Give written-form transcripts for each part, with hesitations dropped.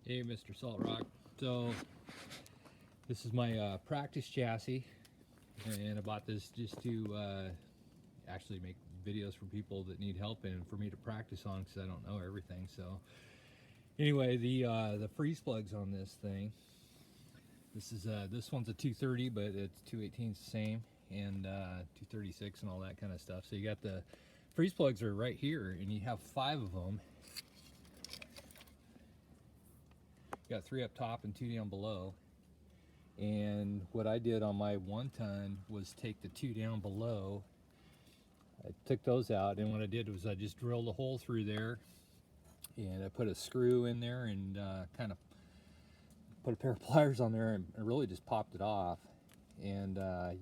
Hey, Mr. Saltrock. So this is my practice chassis, and I bought this just to actually make videos for people that need help and for me to practice on because I don't know everything. So anyway, the freeze plugs on this thing. This one's a 230, but it's 218 the same, and 236 and all that kind of stuff. So you got the freeze plugs are right here, and you have 5 of them. Got 3 up top and 2 down below. And what I did on my 1-ton was take the 2 down below. I took those out, and what I did was I just drilled a hole through there, and I put a screw in there and kind of put a pair of pliers on there and really just popped it off. And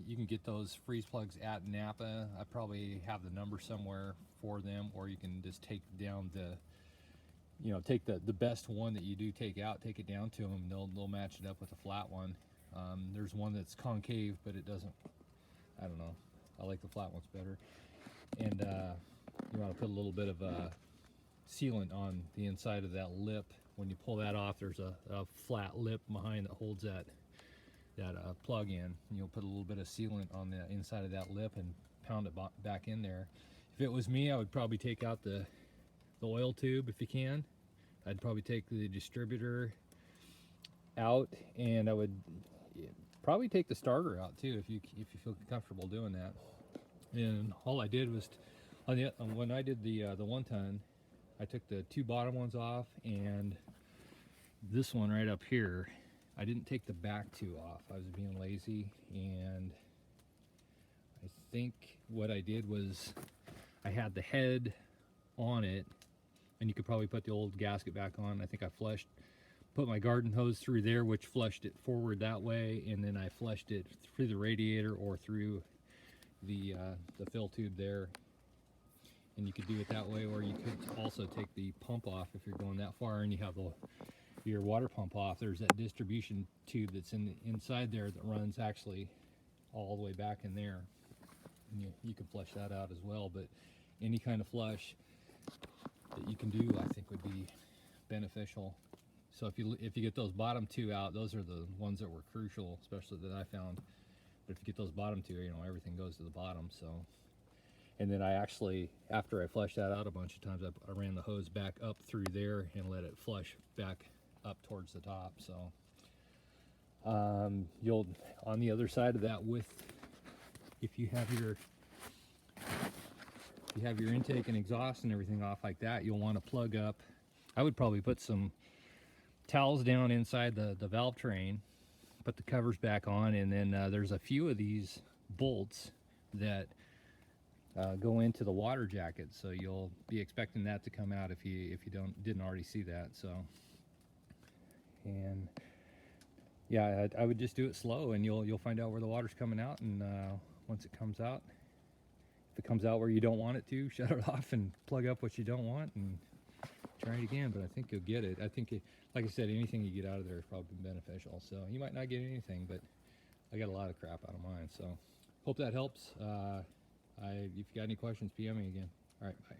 you can get those freeze plugs at Napa. I probably have the number somewhere for them, or you can just take down take the best one that you do take out, take it down to them, and they'll match it up with a flat one. There's one that's concave, but it doesn't, I don't know, I like the flat ones better. And you want to put a little bit of sealant on the inside of that lip. When you pull that off, there's a flat lip behind that holds that plug in. You'll put a little bit of sealant on the inside of that lip and pound it back in there. If it was me, I would probably take out the oil tube if you can. I'd probably take the distributor out, and I would probably take the starter out too if you feel comfortable doing that. And all I did was when I did the 1-ton, I took the 2 bottom ones off, and this one right up here, I didn't take the back 2 off. I was being lazy, and I think what I did was I had the head on it, and you could probably put the old gasket back on. I think I put my garden hose through there, which flushed it forward that way, and then I flushed it through the radiator or through the fill tube there. And you could do it that way, or you could also take the pump off if you're going that far and you have your water pump off. There's that distribution tube that's inside there that runs actually all the way back in there. And you can flush that out as well, but any kind of flush that you can do, I think, would be beneficial. So if you get those bottom 2 out, those are the ones that were crucial, especially that I found. But if you get those bottom 2, everything goes to the bottom. So, and then I actually, after I flushed that out a bunch of times, I ran the hose back up through there and let it flush back up towards the top. So you'll, on the other side of that, if you have your intake and exhaust and everything off like that, you'll want to plug up. I would probably put some towels down inside the valve train, put the covers back on, and then there's a few of these bolts that go into the water jacket, so you'll be expecting that to come out if you didn't already see that. So, and yeah, I would just do it slow, and you'll find out where the water's coming out, and once it comes out, if it comes out where you don't want it to, shut it off and plug up what you don't want and try it again. But I think you'll get it. I think, like I said, anything you get out of there is probably beneficial. So you might not get anything, but I got a lot of crap out of mine. So hope that helps. If you got any questions, PM me again. All right, bye.